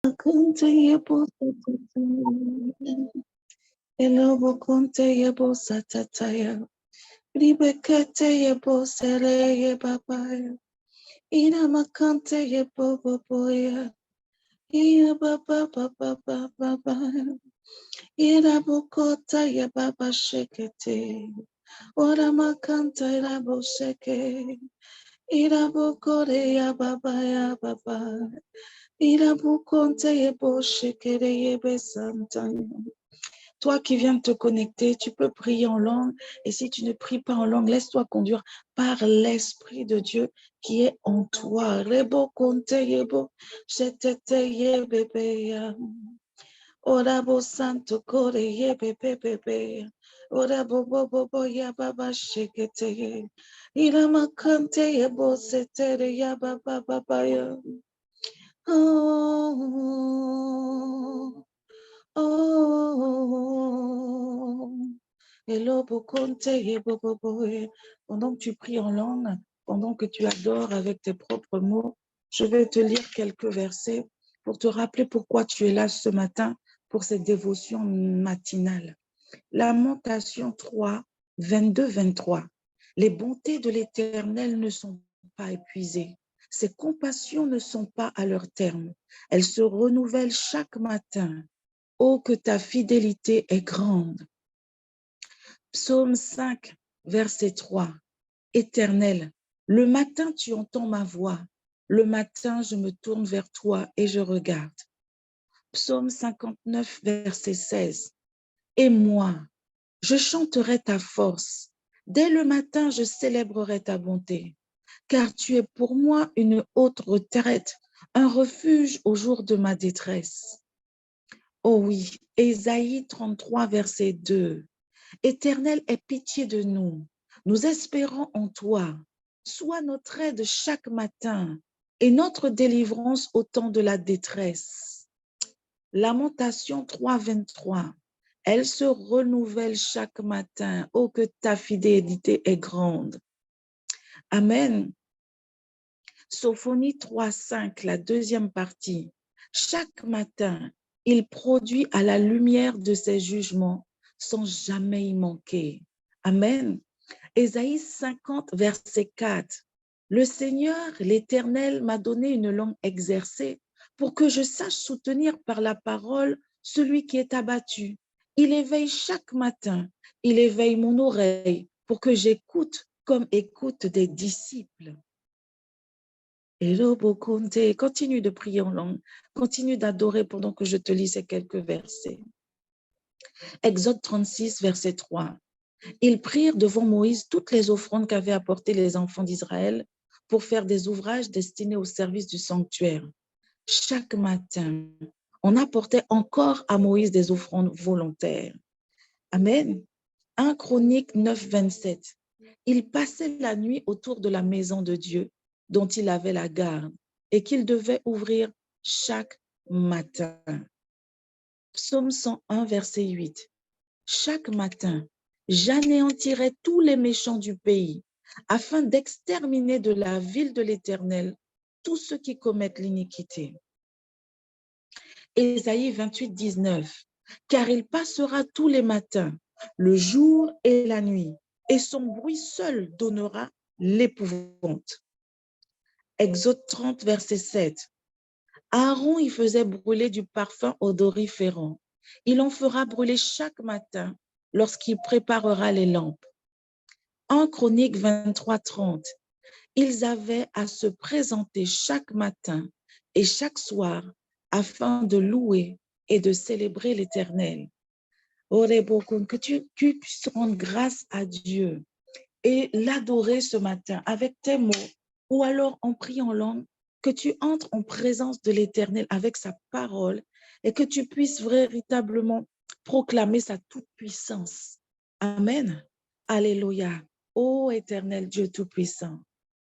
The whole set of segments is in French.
Kunte yebo satataya. Elobo kunte yebo satataya. Ribekete yebo sere yebabaya. Ina makante yebo boboya. Ina baba baba baba. Ina bukota yebaba shekete. Ora makanta yebo sheke. Ina bukore yababa yababa. Ina bukonte yebo shekere yebe santanya. Toi qui viens de te connecter, tu peux prier en langue. Et si tu ne pries pas en langue, laisse-toi conduire par l'Esprit de Dieu qui est en toi. Rebo konte yebo, shetete yebebe ya. Orabo santo kore yebebe. Orabo bobo ya baba shekete ye. Irama kante yebo setere ya baba baba ya. Oh. Oh, pendant que tu pries en langue, pendant que tu adores avec tes propres mots, je vais te lire quelques versets pour te rappeler pourquoi tu es là ce matin pour cette dévotion matinale. Lamentation 3, 22-23. Les bontés de l'Éternel ne sont pas épuisées. Ses compassions ne sont pas à leur terme. Elles se renouvellent chaque matin. Oh, que ta fidélité est grande. Psaume 5, verset 3. Éternel, le matin tu entends ma voix. Le matin je me tourne vers toi et je regarde. Psaume 59, verset 16. Et moi, je chanterai ta force. Dès le matin, je célébrerai ta bonté, car tu es pour moi une haute retraite, un refuge au jour de ma détresse. Oh oui, Ésaïe 33, verset 2. Éternel, aie pitié de nous. Nous espérons en toi. Sois notre aide chaque matin et notre délivrance au temps de la détresse. Lamentation 3, 23. Elle se renouvelle chaque matin. Oh, que ta fidélité est grande. Amen. Sophonie 3, 5, la deuxième partie. Chaque matin, il produit à la lumière de ses jugements sans jamais y manquer. Amen. Ésaïe 50, verset 4. Le Seigneur, l'Éternel, m'a donné une langue exercée pour que je sache soutenir par la parole celui qui est abattu. Il éveille chaque matin, il éveille mon oreille pour que j'écoute comme écoutent des disciples. Hello, Bokonte, continue de prier en langue, continue d'adorer pendant que je te lis ces quelques versets. Exode 36, verset 3. Ils prirent devant Moïse toutes les offrandes qu'avaient apportées les enfants d'Israël pour faire des ouvrages destinés au service du sanctuaire. Chaque matin, on apportait encore à Moïse des offrandes volontaires. Amen. 1 Chronique 9, 27. Il passait la nuit autour de la maison de Dieu dont il avait la garde et qu'il devait ouvrir chaque matin. Psaume 101, verset 8. Chaque matin, j'anéantirai tous les méchants du pays afin d'exterminer de la ville de l'Éternel tous ceux qui commettent l'iniquité. Ésaïe 28, 19. Car il passera tous les matins, le jour et la nuit, et son bruit seul donnera l'épouvante. Exode 30, verset 7. Aaron y faisait brûler du parfum odoriférant. Il en fera brûler chaque matin lorsqu'il préparera les lampes. 1 Chronique 23, 30. Ils avaient à se présenter chaque matin et chaque soir afin de louer et de célébrer l'Éternel. Que tu puisses rendre grâce à Dieu et l'adorer ce matin avec tes mots ou alors en priant en langue, que tu entres en présence de l'Éternel avec sa parole et que tu puisses véritablement proclamer sa toute-puissance. Amen. Alléluia. Ô Éternel Dieu Tout-Puissant,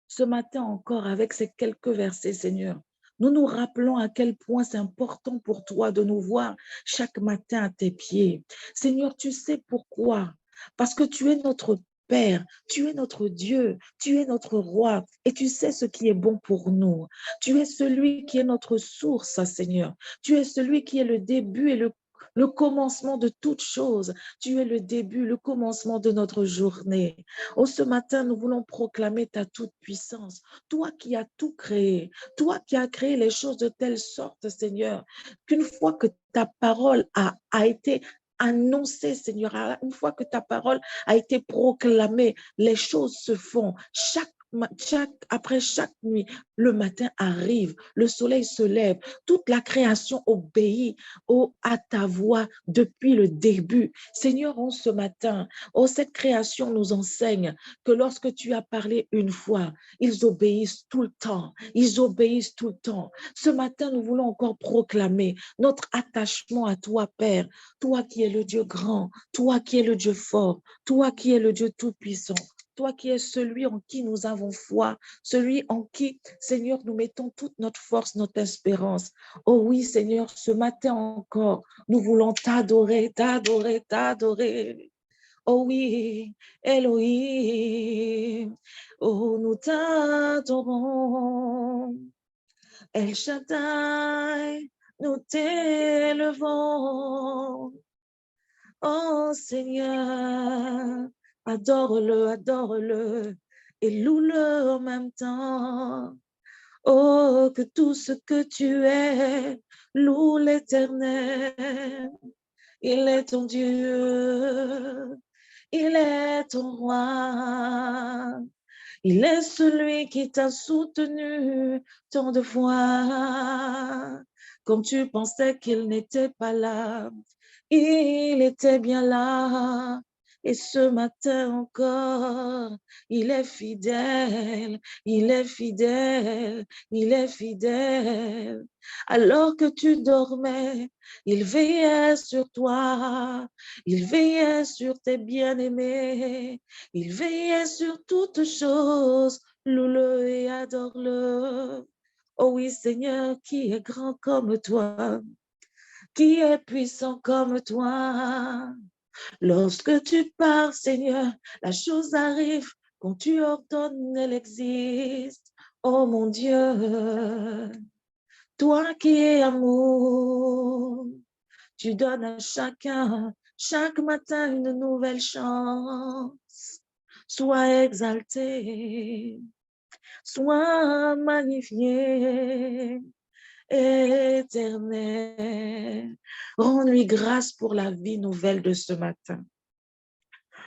ce matin encore avec ces quelques versets, Seigneur, nous nous rappelons à quel point c'est important pour toi de nous voir chaque matin à tes pieds. Seigneur, tu sais pourquoi? Parce que tu es notre Père, tu es notre Dieu, tu es notre Roi et tu sais ce qui est bon pour nous. Tu es celui qui est notre source, Seigneur. Tu es celui qui est le début et le commencement de toutes choses. Tu es le début, le commencement de notre journée. Oh, ce matin, nous voulons proclamer ta toute puissance. Toi qui as tout créé, toi qui as créé les choses de telle sorte, Seigneur, qu'une fois que ta parole a été annoncée, Seigneur, une fois que ta parole a été proclamée, les choses se font. Après chaque nuit, le matin arrive, le soleil se lève, toute la création obéit à ta voix depuis le début. Seigneur, ce matin, cette création nous enseigne que lorsque tu as parlé une fois, ils obéissent tout le temps. Ils obéissent tout le temps. Ce matin, nous voulons encore proclamer notre attachement à toi, Père, toi qui es le Dieu grand, toi qui es le Dieu fort, toi qui es le Dieu tout-puissant. Toi qui es celui en qui nous avons foi, celui en qui, Seigneur, nous mettons toute notre force, notre espérance. Oh oui, Seigneur, ce matin encore, nous voulons t'adorer, t'adorer, t'adorer. Oh oui, Elohim, oh nous t'adorons. El Shaddai, nous t'élevons. Oh Seigneur, adore-le, adore-le et loue-le en même temps. Oh, que tout ce que tu es, loue l'Éternel. Il est ton Dieu, il est ton roi. Il est celui qui t'a soutenu tant de fois. Quand tu pensais qu'il n'était pas là, il était bien là. Et ce matin encore, il est fidèle, il est fidèle, il est fidèle. Alors que tu dormais, il veillait sur toi, il veillait sur tes bien-aimés, il veillait sur toutes choses. Loue-le et adore-le. Oh oui, Seigneur, qui est grand comme toi, qui est puissant comme toi. Lorsque tu pars, Seigneur, la chose arrive. Quand tu ordonnes, elle existe. Oh mon Dieu, toi qui es amour, tu donnes à chacun, chaque matin, une nouvelle chance. Sois exalté, sois magnifié, Éternel. Rends-lui grâce pour la vie nouvelle de ce matin.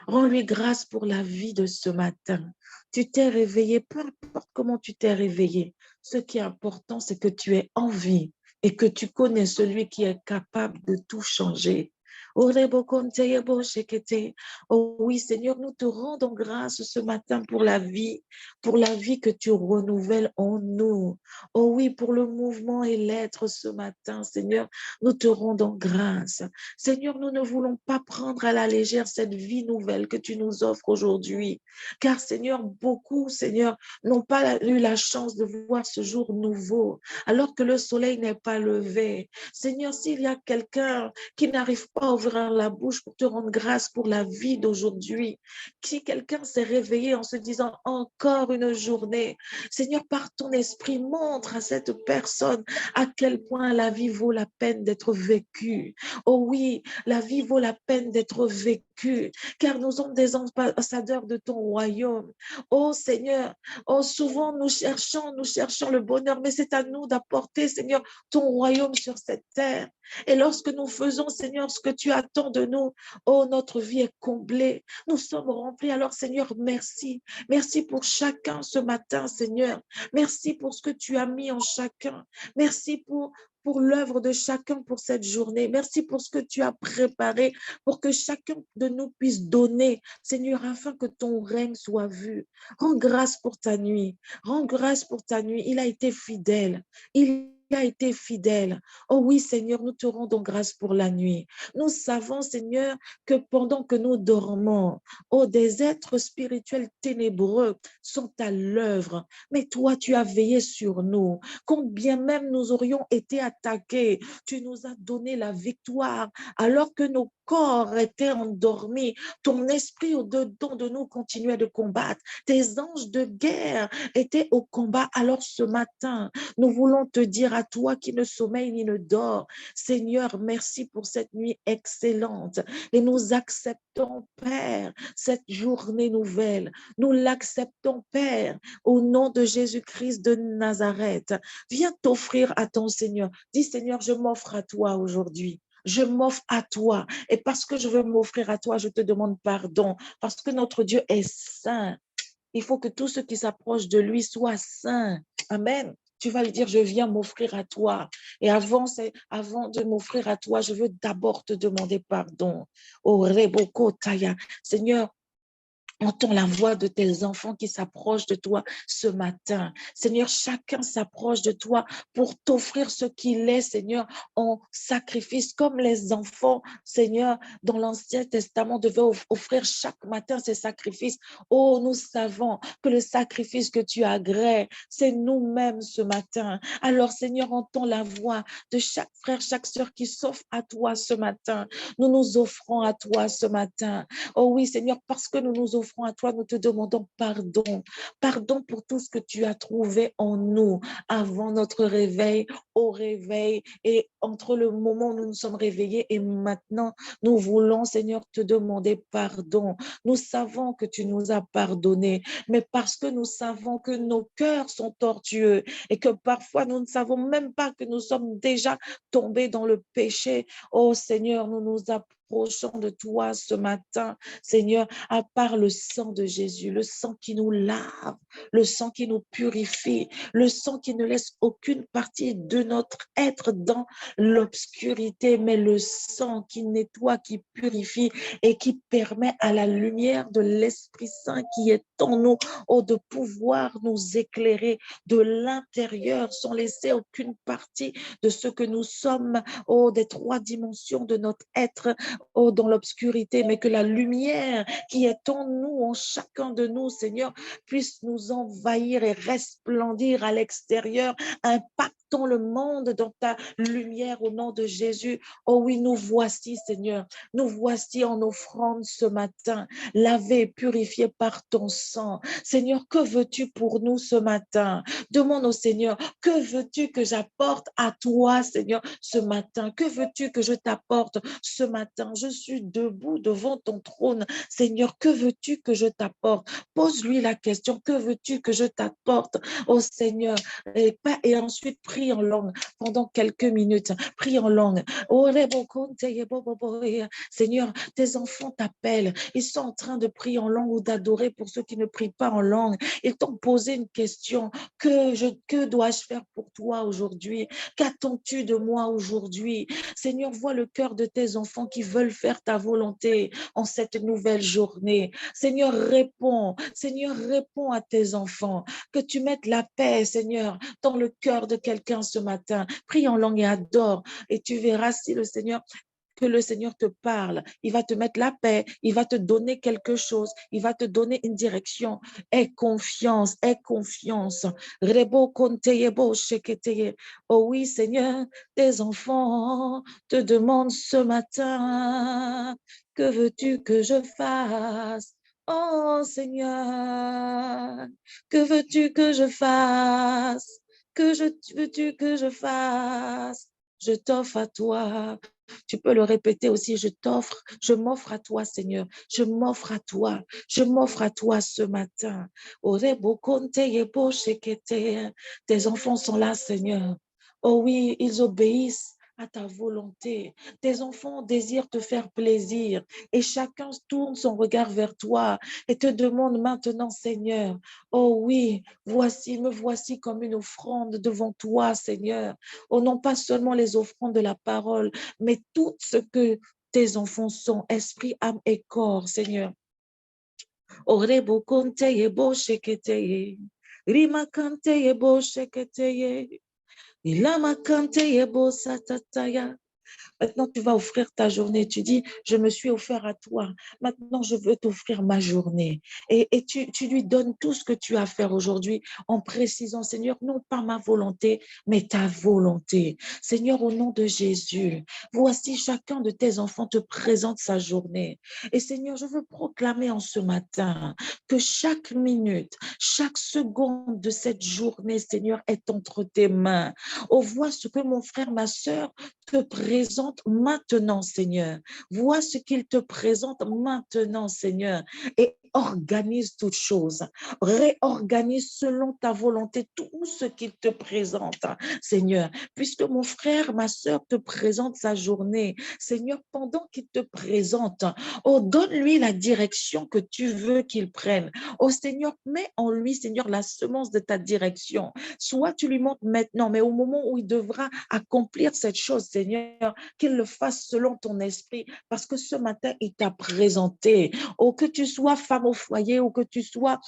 Rends-lui grâce pour la vie de ce matin. Tu t'es réveillé, peu importe comment tu t'es réveillé. Ce qui est important, c'est que tu es en vie et que tu connais celui qui est capable de tout changer. Oh oui, Seigneur, nous te rendons grâce ce matin pour la vie que tu renouvelles en nous. Oh oui, pour le mouvement et l'être ce matin, Seigneur, nous te rendons grâce. Seigneur, nous ne voulons pas prendre à la légère cette vie nouvelle que tu nous offres aujourd'hui. Car, Seigneur, beaucoup, Seigneur, n'ont pas eu la chance de voir ce jour nouveau, alors que le soleil n'est pas levé. Seigneur, s'il y a quelqu'un qui n'arrive pas à ouvrir la bouche pour te rendre grâce pour la vie d'aujourd'hui, si quelqu'un s'est réveillé en se disant encore une journée, Seigneur, par ton esprit, montre à cette personne à quel point la vie vaut la peine d'être vécue. Oh oui, la vie vaut la peine d'être vécue, car nous sommes des ambassadeurs de ton royaume. Oh Seigneur, oh souvent nous cherchons le bonheur, mais c'est à nous d'apporter, Seigneur, ton royaume sur cette terre. Et lorsque nous faisons, Seigneur, ce que tu attends de nous, oh, notre vie est comblée. Nous sommes remplis. Alors, Seigneur, merci. Merci pour chacun ce matin, Seigneur. Merci pour ce que tu as mis en chacun. Merci pour l'œuvre de chacun pour cette journée. Merci pour ce que tu as préparé pour que chacun de nous puisse donner, Seigneur, afin que ton règne soit vu. Rends grâce pour ta nuit. Rends grâce pour ta nuit. Il a été fidèle. Il as été fidèle. Oh oui, Seigneur, nous te rendons grâce pour la nuit. Nous savons, Seigneur, que pendant que nous dormons, oh, des êtres spirituels ténébreux sont à l'œuvre. Mais toi, tu as veillé sur nous. Quand bien même nous aurions été attaqués, tu nous as donné la victoire alors que nos corps étaient endormis. Ton esprit au-dedans de nous continuait de combattre. Tes anges de guerre étaient au combat. Alors ce matin, nous voulons te dire à toi qui ne sommeille ni ne dort, Seigneur, merci pour cette nuit excellente. Et nous acceptons, Père, cette journée nouvelle. Nous l'acceptons, Père, au nom de Jésus-Christ de Nazareth. Viens t'offrir à ton Seigneur. Dis, Seigneur, je m'offre à toi aujourd'hui. Je m'offre à toi. Et parce que je veux m'offrir à toi, je te demande pardon. Parce que notre Dieu est saint. Il faut que tous ceux qui s'approchent de lui soient saints. Amen. Tu vas lui dire, je viens m'offrir à toi. Et avant de m'offrir à toi, je veux d'abord te demander pardon. Oh, Reboko Taya. Seigneur, entends la voix de tes enfants qui s'approchent de toi ce matin. Seigneur, chacun s'approche de toi pour t'offrir ce qu'il est, Seigneur, en sacrifice, comme les enfants, Seigneur, dans l'Ancien Testament devaient offrir chaque matin ces sacrifices. Oh, nous savons que le sacrifice que tu agrées, c'est nous-mêmes ce matin. Alors, Seigneur, entends la voix de chaque frère, chaque sœur qui s'offre à toi ce matin. Nous nous offrons à toi ce matin. Oh oui, Seigneur, parce que nous nous offrons à toi, nous te demandons pardon. Pardon pour tout ce que tu as trouvé en nous avant notre réveil, au réveil et entre le moment où nous nous sommes réveillés et maintenant, nous voulons, Seigneur, te demander pardon. Nous savons que tu nous as pardonné, mais parce que nous savons que nos cœurs sont tortueux et que parfois nous ne savons même pas que nous sommes déjà tombés dans le péché. Oh Seigneur, nous nous approchons de toi ce matin, Seigneur, à part le sang de Jésus, le sang qui nous lave, le sang qui nous purifie, le sang qui ne laisse aucune partie de notre être dans l'obscurité, mais le sang qui nettoie, qui purifie et qui permet à la lumière de l'Esprit Saint qui est en nous, oh, de pouvoir nous éclairer de l'intérieur sans laisser aucune partie de ce que nous sommes, oh, des trois dimensions de notre être, oh, dans l'obscurité, mais que la lumière qui est en nous, en chacun de nous, Seigneur, puisse nous envahir et resplendir à l'extérieur, impactant le monde dans ta lumière au nom de Jésus. Oh oui, nous voici, Seigneur, nous voici en offrande ce matin, lavés, purifiés par ton sang. Seigneur, que veux-tu pour nous ce matin? Demande au Seigneur, que veux-tu que j'apporte à toi, Seigneur, ce matin? Que veux-tu que je t'apporte ce matin? Je suis debout devant ton trône. Seigneur, que veux-tu que je t'apporte? Pose-lui la question, que veux-tu que je t'apporte? Oh Seigneur, et ensuite prie en langue pendant quelques minutes. Prie en langue. Seigneur, tes enfants t'appellent. Ils sont en train de prier en langue ou d'adorer pour ceux qui ne prient pas en langue. Ils t'ont posé une question. Que dois-je faire pour toi aujourd'hui? Qu'attends-tu de moi aujourd'hui? Seigneur, vois le cœur de tes enfants qui veulent faire ta volonté en cette nouvelle journée. Seigneur, réponds. Seigneur, réponds à tes enfants. Que tu mettes la paix, Seigneur, dans le cœur de quelqu'un ce matin. Prie en langue et adore. Et tu verras si le Seigneur te parle, il va te mettre la paix, il va te donner quelque chose, il va te donner une direction. Aie confiance, aie confiance. Rebo konteyebo sheketeye. Oh oui, Seigneur, tes enfants te demandent ce matin, que veux-tu que je fasse? Oh Seigneur, que veux-tu que je fasse? Veux-tu que je fasse? Je t'offre à toi. Tu peux le répéter aussi, je m'offre à toi, Seigneur. Je m'offre à toi. Je m'offre à toi ce matin. Tes enfants sont là, Seigneur. Oh oui, ils obéissent à ta volonté. Tes enfants désirent te faire plaisir et chacun tourne son regard vers toi et te demande maintenant, Seigneur, oh oui, me voici comme une offrande devant toi, Seigneur. Oh non, pas seulement les offrandes de la parole, mais tout ce que tes enfants sont, esprit, âme et corps, Seigneur. Orebo konte yebo sheketeye, rima kante yebo sheketeye, Ilama kante yebo satataya. Maintenant, tu vas offrir ta journée. Tu dis, je me suis offert à toi. Maintenant, je veux t'offrir ma journée. Et tu lui donnes tout ce que tu as à faire aujourd'hui en précisant, Seigneur, non pas ma volonté, mais ta volonté. Seigneur, au nom de Jésus, voici chacun de tes enfants te présente sa journée. Et Seigneur, je veux proclamer en ce matin que chaque minute, chaque seconde de cette journée, Seigneur, est entre tes mains. Oh, vois ce que mon frère, ma soeur, te présente maintenant, Seigneur. Vois ce qu'il te présente maintenant, Seigneur, et organise toutes choses. Réorganise selon ta volonté tout ce qu'il te présente, Seigneur. Puisque mon frère, ma soeur te présente sa journée, Seigneur, pendant qu'il te présente, oh, donne-lui la direction que tu veux qu'il prenne. Oh, Seigneur, mets en lui, Seigneur, la semence de ta direction. Soit tu lui montres maintenant, mais au moment où il devra accomplir cette chose, Seigneur, qu'il le fasse selon ton esprit, parce que ce matin, il t'a présenté. Oh, que tu sois femme au foyer, ou que tu sois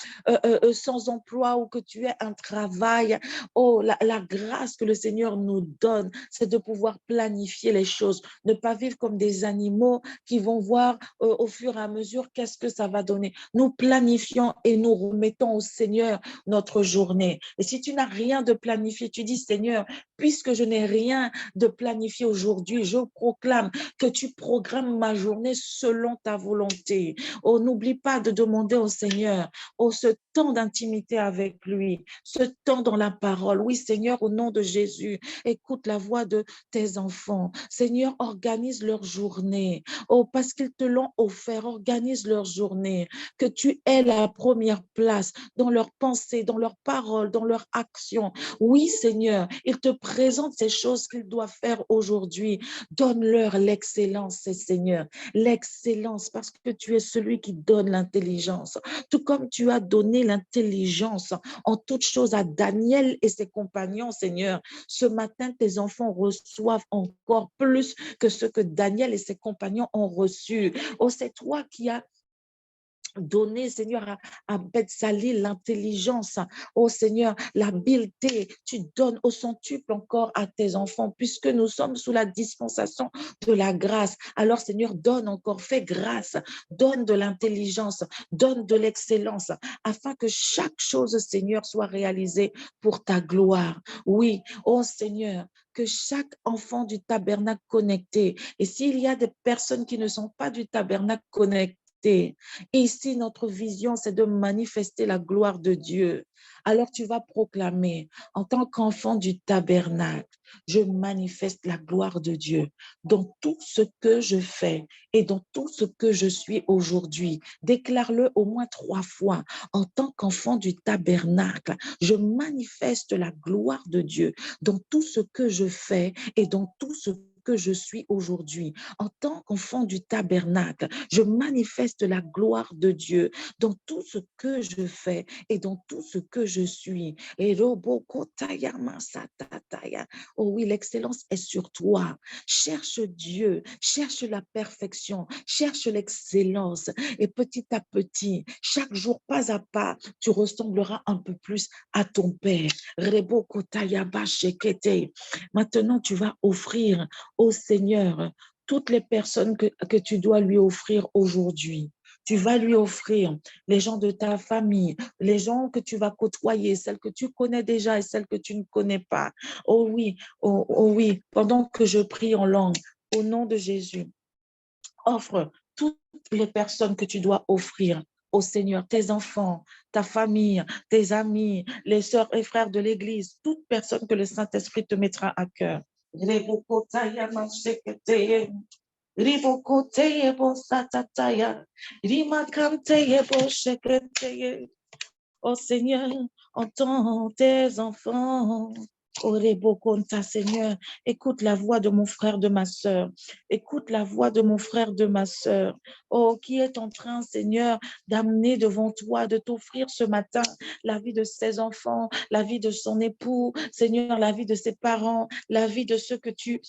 sans emploi, ou que tu aies un travail, oh, la grâce que le Seigneur nous donne, c'est de pouvoir planifier les choses, ne pas vivre comme des animaux qui vont voir au fur et à mesure qu'est-ce que ça va donner. Nous planifions et nous remettons au Seigneur notre journée. Et si tu n'as rien de planifié, tu dis, Seigneur, puisque je n'ai rien de planifié aujourd'hui, je proclame que tu programmes ma journée selon ta volonté. Oh, n'oublie pas de demander au Seigneur, oh, ce temps d'intimité avec lui, ce temps dans la parole. Oui, Seigneur, au nom de Jésus, écoute la voix de tes enfants. Seigneur, organise leur journée. Oh, parce qu'ils te l'ont offert, organise leur journée. Que tu aies la première place dans leurs pensées, dans leurs paroles, dans leurs actions. Oui, Seigneur, ils te présentent ces choses qu'ils doivent faire aujourd'hui. Donne-leur l'excellence, Seigneur, l'excellence, parce que tu es celui qui donne l'intelligence. Tout comme tu as donné l'intelligence en toutes choses à Daniel et ses compagnons, Seigneur, ce matin, tes enfants reçoivent encore plus que ce que Daniel et ses compagnons ont reçu. Oh, c'est toi qui as donner, Seigneur, à Betsalil l'intelligence. Oh Seigneur, l'habileté, tu donnes au centuple encore à tes enfants, puisque nous sommes sous la dispensation de la grâce. Alors Seigneur, donne encore, fais grâce, donne de l'intelligence, donne de l'excellence, afin que chaque chose, Seigneur, soit réalisée pour ta gloire. Oui, oh Seigneur, que chaque enfant du tabernacle connecté, et s'il y a des personnes qui ne sont pas du tabernacle connecté, ici, notre vision, c'est de manifester la gloire de Dieu. Alors, tu vas proclamer, en tant qu'enfant du tabernacle, je manifeste la gloire de Dieu dans tout ce que je fais et dans tout ce que je suis aujourd'hui. Déclare-le au moins 3 fois. En tant qu'enfant du tabernacle, je manifeste la gloire de Dieu dans tout ce que je fais et dans tout ce que je suis aujourd'hui. En tant qu'enfant du tabernacle, je manifeste la gloire de Dieu dans tout ce que je fais et dans tout ce que je suis. Et oh oui, l'excellence est sur toi. Cherche Dieu, cherche la perfection, cherche l'excellence. Et petit à petit, chaque jour, pas à pas, tu ressembleras un peu plus à ton Père. Maintenant, tu vas offrir au Seigneur toutes les personnes que tu dois lui offrir aujourd'hui. Tu vas lui offrir les gens de ta famille, les gens que tu vas côtoyer, celles que tu connais déjà et celles que tu ne connais pas. Oh oui, pendant que je prie en langue, au nom de Jésus, offre toutes les personnes que tu dois offrir au Seigneur, tes enfants, ta famille, tes amis, les sœurs et frères de l'Église, toute personne que le Saint-Esprit te mettra à cœur. Oh Seigneur, entends tes enfants. Orebo conta, Seigneur, écoute la voix de mon frère, de ma sœur. Écoute la voix de mon frère, de ma sœur. Oh, qui est en train, Seigneur, d'amener devant toi, de t'offrir ce matin la vie de ses enfants, la vie de son époux, Seigneur, la vie de ses parents, la vie de ceux que tu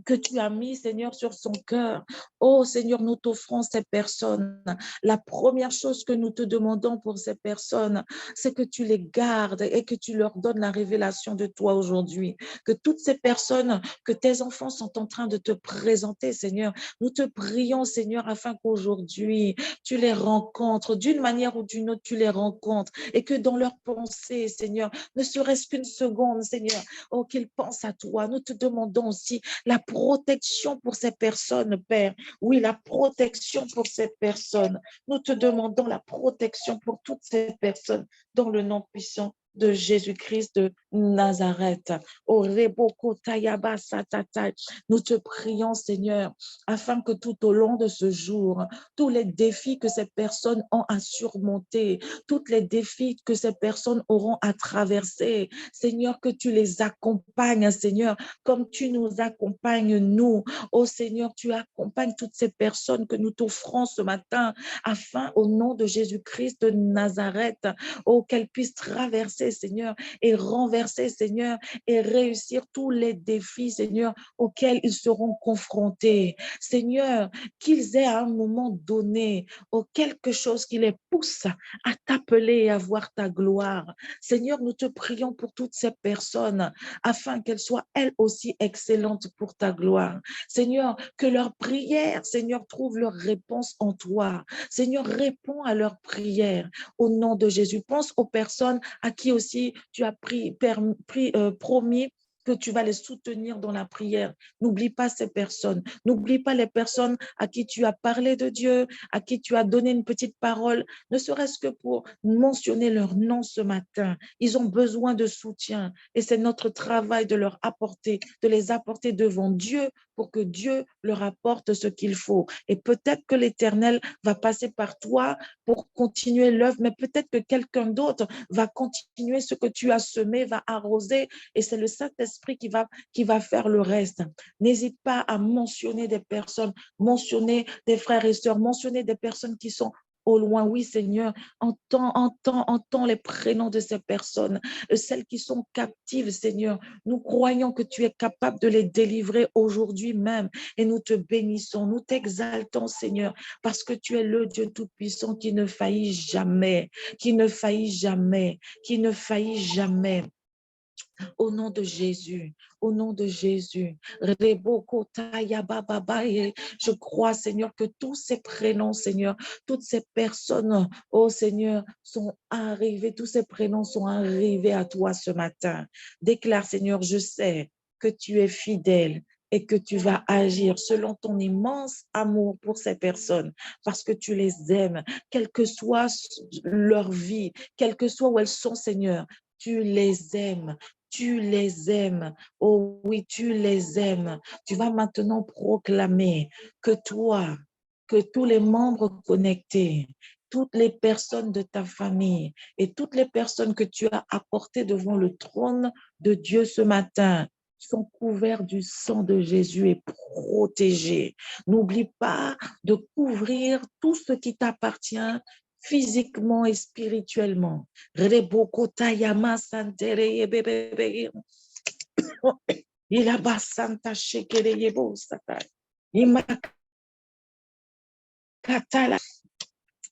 que tu as mis, Seigneur, sur son cœur. Oh, Seigneur, nous t'offrons ces personnes. La première chose que nous te demandons pour ces personnes, c'est que tu les gardes et que tu leur donnes la révélation de toi aujourd'hui. Que toutes ces personnes, que tes enfants sont en train de te présenter, Seigneur, nous te prions, Seigneur, afin qu'aujourd'hui, tu les rencontres d'une manière ou d'une autre, tu les rencontres et que dans leurs pensées, Seigneur, ne serait-ce qu'une seconde, Seigneur, oh, qu'ils pensent à toi. Nous te demandons aussi la protection pour ces personnes, Père. Oui, la protection pour ces personnes. Nous te demandons la protection pour toutes ces personnes dans le nom puissant de Jésus-Christ de Nazareth. Oh, Reboko Tayaba Satata. Nous te prions, Seigneur, afin que tout au long de ce jour, tous les défis que ces personnes ont à surmonter, tous les défis que ces personnes auront à traverser, Seigneur, que tu les accompagnes, Seigneur, comme tu nous accompagnes, nous. Oh Seigneur, tu accompagnes toutes ces personnes que nous t'offrons ce matin, afin, au nom de Jésus-Christ de Nazareth, oh, qu'elles puissent traverser, Seigneur, et renverser, Seigneur, et réussir tous les défis, Seigneur, auxquels ils seront confrontés. Seigneur, qu'ils aient à un moment donné, oh, quelque chose qui les pousse à t'appeler et à voir ta gloire. Seigneur, nous te prions pour toutes ces personnes, afin qu'elles soient elles aussi excellentes pour ta gloire. Seigneur, que leurs prières, Seigneur, trouvent leur réponse en toi. Seigneur, réponds à leurs prières au nom de Jésus. Pense aux personnes à qui aussi tu as promis que tu vas les soutenir dans la prière. N'oublie pas ces personnes. N'oublie pas les personnes à qui tu as parlé de Dieu, à qui tu as donné une petite parole, ne serait-ce que pour mentionner leur nom ce matin. Ils ont besoin de soutien et c'est notre travail de leur apporter, de les apporter devant Dieu pour que Dieu leur apporte ce qu'il faut. Et peut-être que l'Éternel va passer par toi pour continuer l'œuvre, mais peut-être que quelqu'un d'autre va continuer ce que tu as semé, va arroser, et c'est le Saint-Esprit qui va faire le reste. N'hésite pas à mentionner des personnes, mentionner des frères et sœurs, mentionner des personnes qui sont au loin. Oui, Seigneur, entends les prénoms de ces personnes, celles qui sont captives, Seigneur. Nous croyons que tu es capable de les délivrer aujourd'hui même et nous te bénissons, nous t'exaltons, Seigneur, parce que tu es le Dieu Tout-Puissant qui ne faillit jamais, qui ne faillit jamais, qui ne faillit jamais. Au nom de Jésus, au nom de Jésus. Je crois, Seigneur, que tous ces prénoms, Seigneur, toutes ces personnes, oh Seigneur, sont arrivés, tous ces prénoms sont arrivés à toi ce matin. Déclare, Seigneur, je sais que tu es fidèle et que tu vas agir selon ton immense amour pour ces personnes, parce que tu les aimes, quelle que soit leur vie, quelle que soit où elles sont, Seigneur, tu les aimes. Tu les aimes. Oh oui, tu les aimes. Tu vas maintenant proclamer que toi, que tous les membres connectés, toutes les personnes de ta famille et toutes les personnes que tu as apportées devant le trône de Dieu ce matin sont couverts du sang de Jésus et protégés. N'oublie pas de couvrir tout ce qui t'appartient physiquement et spirituellement. Rebokotayama santere bebebe. Ilabasanta shekere yebo sata. Imakatala.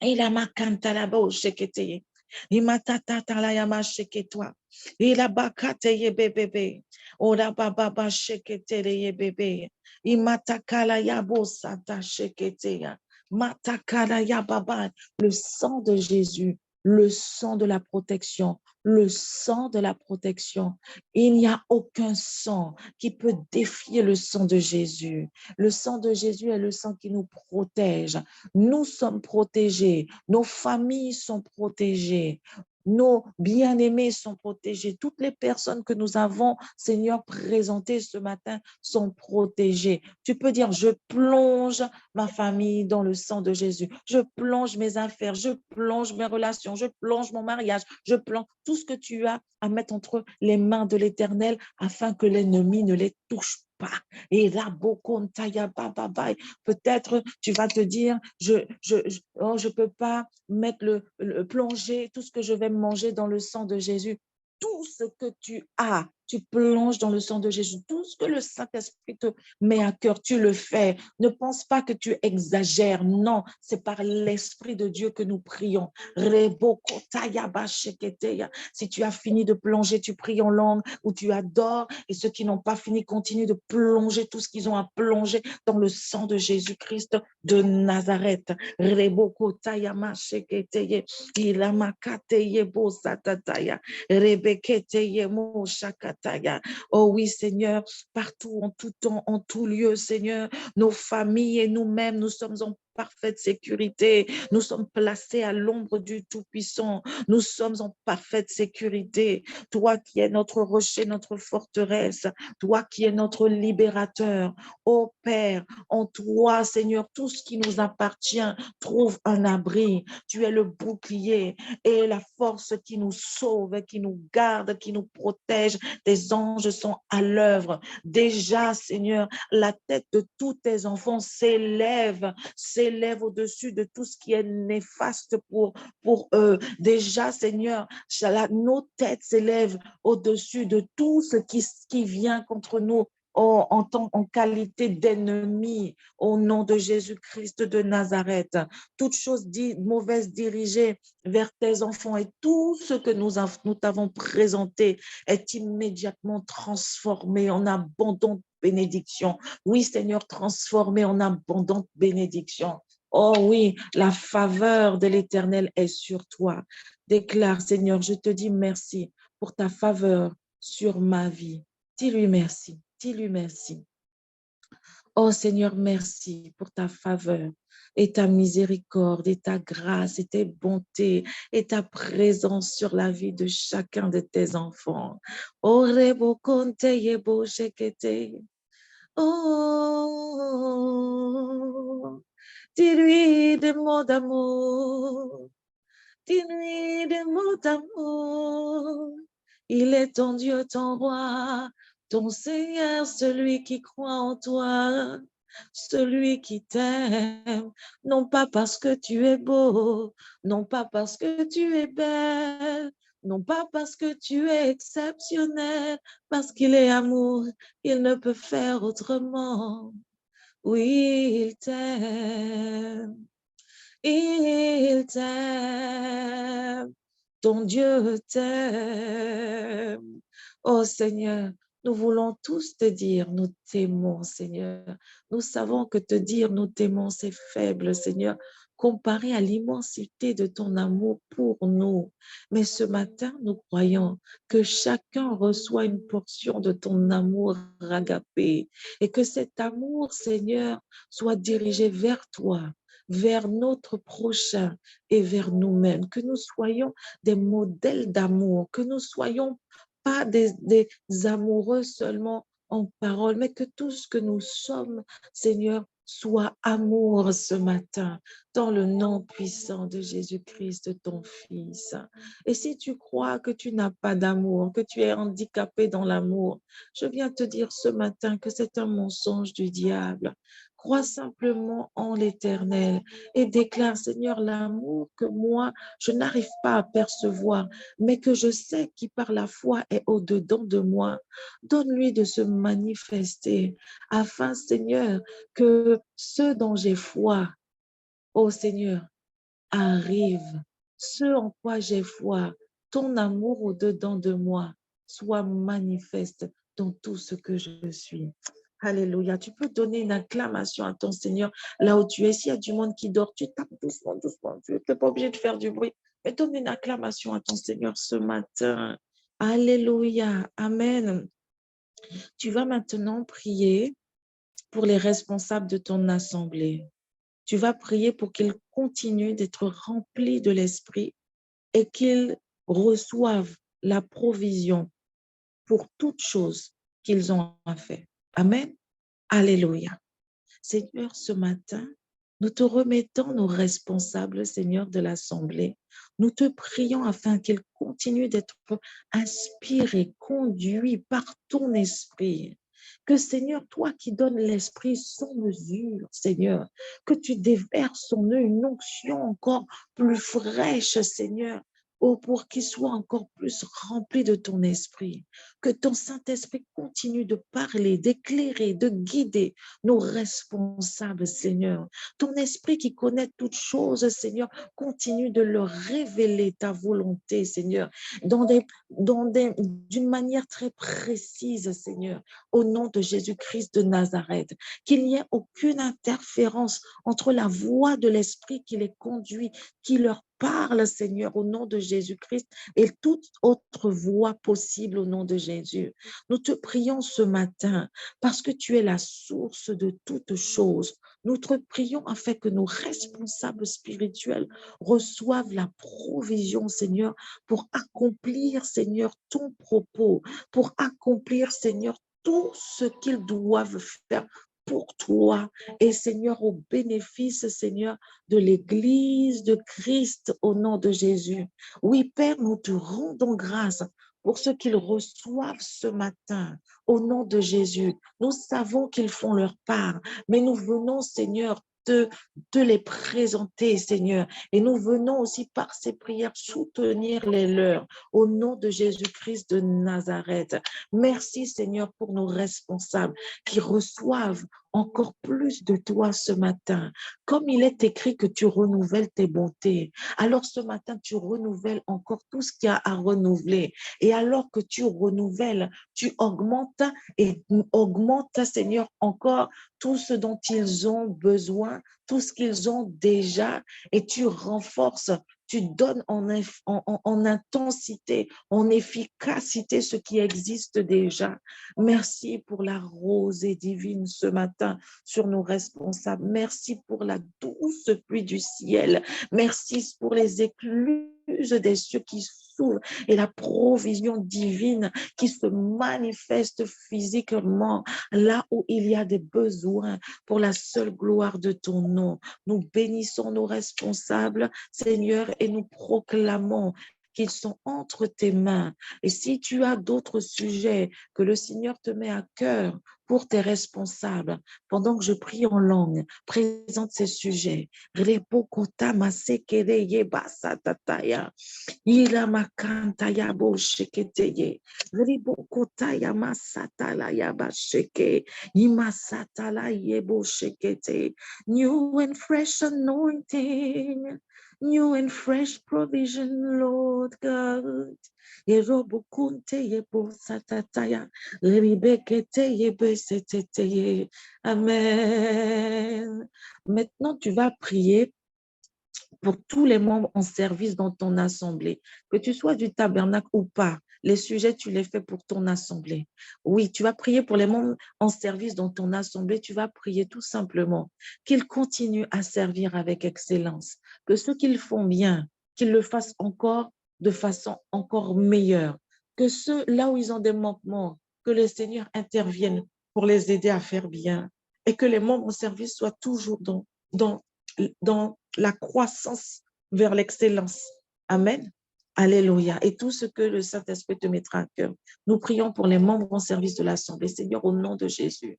Ilamakantala bo shekete. Imatatata la yama sheketwa. Ilabakate yebebebe. Ora baba shekete yebebe. Imatakala yabo sata shekete ya. Matakala yababa. Le sang de Jésus, le sang de la protection, le sang de la protection. Il n'y a aucun sang qui peut défier le sang de Jésus. Le sang de Jésus est le sang qui nous protège. Nous sommes protégés, nos familles sont protégées, nos bien-aimés sont protégés. Toutes les personnes que nous avons, Seigneur, présentées ce matin sont protégées. Tu peux dire, je plonge ma famille dans le sang de Jésus. Je plonge mes affaires, je plonge mes relations, je plonge mon mariage, je plonge tout ce que tu as à mettre entre les mains de l'Éternel afin que l'ennemi ne les touche pas. Et là, peut-être tu vas te dire, je peux pas mettre plonger tout ce que je vais manger dans le sang de Jésus. Tout ce que tu as, tu plonges dans le sang de Jésus. Tout ce que le Saint-Esprit te met à cœur, tu le fais. Ne pense pas que tu exagères. Non, c'est par l'Esprit de Dieu que nous prions. Si tu as fini de plonger, tu pries en langue ou tu adores. Et ceux qui n'ont pas fini, continuent de plonger tout ce qu'ils ont à plonger dans le sang de Jésus-Christ de Nazareth. Oh oui, Seigneur, partout, en tout temps, en tout lieu, Seigneur, nos familles et nous-mêmes, nous sommes en parfaite sécurité. Nous sommes placés à l'ombre du Tout-Puissant. Nous sommes en parfaite sécurité. Toi qui es notre rocher, notre forteresse, toi qui es notre libérateur. Ô Père, en toi, Seigneur, tout ce qui nous appartient trouve un abri. Tu es le bouclier et la force qui nous sauve, qui nous garde, qui nous protège. Tes anges sont à l'œuvre. Déjà, Seigneur, la tête de tous tes enfants s'élève au-dessus de tout ce qui est néfaste pour eux. Déjà, Seigneur, nos têtes s'élèvent au-dessus de tout ce qui vient contre nous en qualité d'ennemi, au nom de Jésus-Christ de Nazareth. Toute chose mauvaise dirigée vers tes enfants et tout ce que nous t'avons présenté est immédiatement transformé en abondante bénédiction. Oui, Seigneur, transformé en abondante bénédiction. Oh oui, la faveur de l'Éternel est sur toi. Déclare, Seigneur, je te dis merci pour ta faveur sur ma vie. Dis-lui merci, dis-lui merci. Oh Seigneur, merci pour ta faveur et ta miséricorde et ta grâce et tes bontés et ta présence sur la vie de chacun de tes enfants. Oh, rebo konte yebo shekete. Oh, dis-lui des mots d'amour, dis-lui des mots d'amour. Il est ton Dieu, ton roi, ton Seigneur, celui qui croit en toi, celui qui t'aime, non pas parce que tu es beau, non pas parce que tu es belle, non pas parce que tu es exceptionnel, parce qu'il est amour, il ne peut faire autrement. Oui, il t'aime. Il t'aime, ton Dieu t'aime. Oh Seigneur, nous voulons tous te dire, nous t'aimons Seigneur. Nous savons que te dire nous t'aimons, c'est faible Seigneur, comparé à l'immensité de ton amour pour nous. Mais ce matin, nous croyons que chacun reçoit une portion de ton amour agapé et que cet amour, Seigneur, soit dirigé vers toi, vers notre prochain et vers nous-mêmes, que nous soyons des modèles d'amour, que nous soyons pas des amoureux seulement en parole, mais que tout ce que nous sommes, Seigneur, soit amour ce matin, dans le nom puissant de Jésus-Christ, ton Fils. Et si tu crois que tu n'as pas d'amour, que tu es handicapé dans l'amour, je viens te dire ce matin que c'est un mensonge du diable. Crois simplement en l'Éternel et déclare, Seigneur, l'amour que moi, je n'arrive pas à percevoir, mais que je sais qui par la foi est au-dedans de moi. Donne-lui de se manifester afin, Seigneur, que ce dont j'ai foi, ô Seigneur, arrive. Ce en quoi j'ai foi, ton amour au-dedans de moi, soit manifeste dans tout ce que je suis. Alléluia. Tu peux donner une acclamation à ton Seigneur là où tu es. S'il y a du monde qui dort, tu tapes doucement, doucement. Tu n'es pas obligé de faire du bruit. Mais donne une acclamation à ton Seigneur ce matin. Alléluia. Amen. Tu vas maintenant prier pour les responsables de ton assemblée. Tu vas prier pour qu'ils continuent d'être remplis de l'Esprit et qu'ils reçoivent la provision pour toute chose qu'ils ont à faire. Amen. Alléluia. Seigneur, ce matin, nous te remettons nos responsables, Seigneur, de l'Assemblée. Nous te prions afin qu'ils continuent d'être inspirés, conduits par ton esprit. Que, Seigneur, toi qui donnes l'esprit sans mesure, Seigneur, que tu déverses en eux une onction encore plus fraîche, Seigneur, Oh, pour qu'ils soient encore plus remplis de ton esprit. Que ton Saint-Esprit continue de parler, d'éclairer, de guider nos responsables, Seigneur. Ton esprit qui connaît toutes choses, Seigneur, continue de leur révéler ta volonté, Seigneur, d'une manière très précise, Seigneur, au nom de Jésus-Christ de Nazareth. Qu'il n'y ait aucune interférence entre la voix de l'Esprit qui les conduit, qui leur parle, Seigneur, au nom de Jésus-Christ et toute autre voie possible au nom de Jésus. Nous te prions ce matin parce que tu es la source de toutes choses. Nous te prions afin que nos responsables spirituels reçoivent la provision, Seigneur, pour accomplir, Seigneur, ton propos, pour accomplir, Seigneur, tout ce qu'ils doivent faire pour toi et, Seigneur, au bénéfice, Seigneur, de l'Église de Christ au nom de Jésus. Oui, Père, nous te rendons grâce pour ce qu'ils reçoivent ce matin au nom de Jésus. Nous savons qu'ils font leur part, mais nous venons, Seigneur, de les présenter, Seigneur. Et nous venons aussi par ces prières soutenir les leurs au nom de Jésus-Christ de Nazareth. Merci, Seigneur, pour nos responsables qui reçoivent encore plus de toi ce matin. Comme il est écrit que tu renouvelles tes bontés, alors ce matin, tu renouvelles encore tout ce qu'il y a à renouveler. Et alors que tu renouvelles, tu augmentes, Seigneur, encore tout ce dont ils ont besoin, tout ce qu'ils ont déjà, et tu renforces, tu donnes en intensité, en efficacité ce qui existe déjà. Merci pour la rosée divine ce matin sur nos responsables. Merci pour la douce pluie du ciel. Merci pour les écluses des cieux qui s'ouvrent et la provision divine qui se manifeste physiquement là où il y a des besoins pour la seule gloire de ton nom. Nous bénissons nos responsables, Seigneur, et nous proclamons qu'ils sont entre tes mains. Et si tu as d'autres sujets que le Seigneur te met à cœur pour tes responsables, pendant que je prie en langue, présente ces sujets. Ila makanta ya bo sheketeye. Ribo kota ya masata la ya ba sheke. Imasata la yebo shekete. New and fresh anointing. New and fresh provision, Lord God. Yerobukunte yebo satataya. Ribekete yebe seteteye. Amen. Maintenant, tu vas prier pour tous les membres en service dans ton assemblée, que tu sois du tabernacle ou pas. Les sujets, tu les fais pour ton assemblée. Oui, tu vas prier pour les membres en service dans ton assemblée. Tu vas prier tout simplement qu'ils continuent à servir avec excellence, que ceux qu'ils font bien, qu'ils le fassent encore de façon encore meilleure, que ceux là où ils ont des manquements, que le Seigneur intervienne pour les aider à faire bien et que les membres en service soient toujours dans la croissance vers l'excellence. Amen. Alléluia. Et tout ce que le Saint-Esprit te mettra à cœur. Nous prions pour les membres en service de l'Assemblée. Seigneur, au nom de Jésus.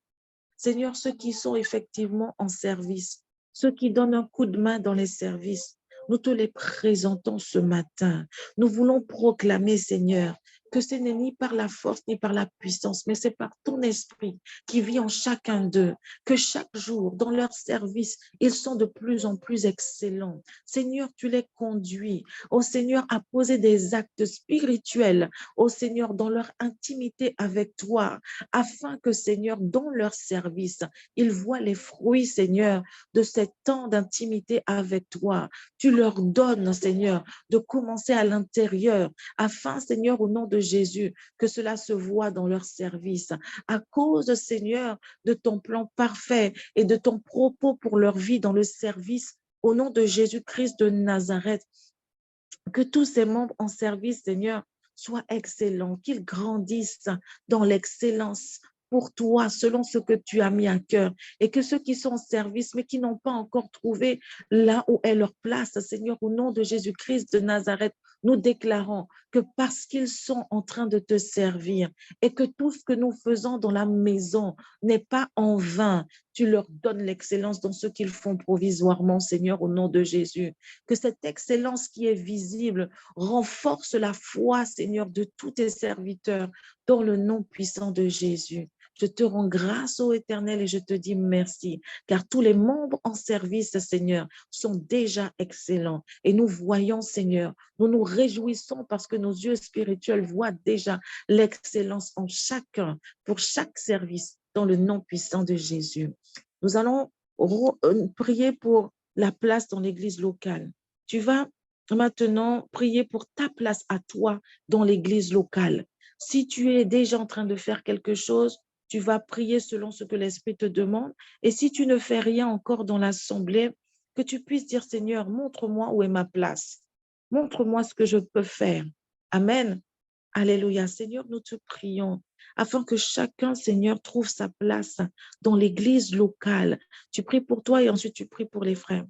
Seigneur, ceux qui sont effectivement en service, ceux qui donnent un coup de main dans les services, nous te les présentons ce matin. Nous voulons proclamer, Seigneur, que ce n'est ni par la force ni par la puissance, mais c'est par ton esprit qui vit en chacun d'eux, que chaque jour, dans leur service, ils sont de plus en plus excellents. Seigneur, tu les conduis, ô Seigneur, à poser des actes spirituels, ô Seigneur, dans leur intimité avec toi, afin que, Seigneur, dans leur service, ils voient les fruits, Seigneur, de cet temps d'intimité avec toi. Tu leur donnes, Seigneur, de commencer à l'intérieur, afin, Seigneur, au nom de Jésus, que cela se voit dans leur service. À cause, Seigneur, de ton plan parfait et de ton propos pour leur vie dans le service, au nom de Jésus-Christ de Nazareth, que tous ces membres en service, Seigneur, soient excellents, qu'ils grandissent dans l'excellence pour toi, selon ce que tu as mis à cœur. Et que ceux qui sont en service, mais qui n'ont pas encore trouvé là où est leur place, Seigneur, au nom de Jésus-Christ de Nazareth, nous déclarons que parce qu'ils sont en train de te servir et que tout ce que nous faisons dans la maison n'est pas en vain, tu leur donnes l'excellence dans ce qu'ils font provisoirement, Seigneur, au nom de Jésus. Que cette excellence qui est visible renforce la foi, Seigneur, de tous tes serviteurs dans le nom puissant de Jésus. Je te rends grâce, ô Éternel, et je te dis merci, car tous les membres en service, Seigneur, sont déjà excellents. Et nous voyons, Seigneur, nous nous réjouissons parce que nos yeux spirituels voient déjà l'excellence en chacun, pour chaque service, dans le nom puissant de Jésus. Nous allons prier pour la place dans l'église locale. Tu vas maintenant prier pour ta place à toi dans l'église locale. Si tu es déjà en train de faire quelque chose, tu vas prier selon ce que l'Esprit te demande. Et si tu ne fais rien encore dans l'assemblée, que tu puisses dire, Seigneur, montre-moi où est ma place. Montre-moi ce que je peux faire. Amen. Alléluia. Seigneur, nous te prions afin que chacun, Seigneur, trouve sa place dans l'église locale. Tu pries pour toi et ensuite tu pries pour les frères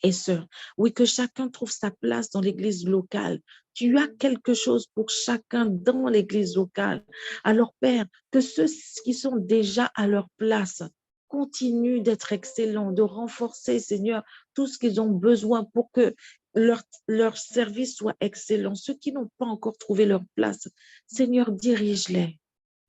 et sœurs. Oui, que chacun trouve sa place dans l'église locale. Tu as quelque chose pour chacun dans l'église locale. Alors, Père, que ceux qui sont déjà à leur place continuent d'être excellents, de renforcer, Seigneur, tout ce qu'ils ont besoin pour que leur service soit excellent. Ceux qui n'ont pas encore trouvé leur place, Seigneur, dirige-les.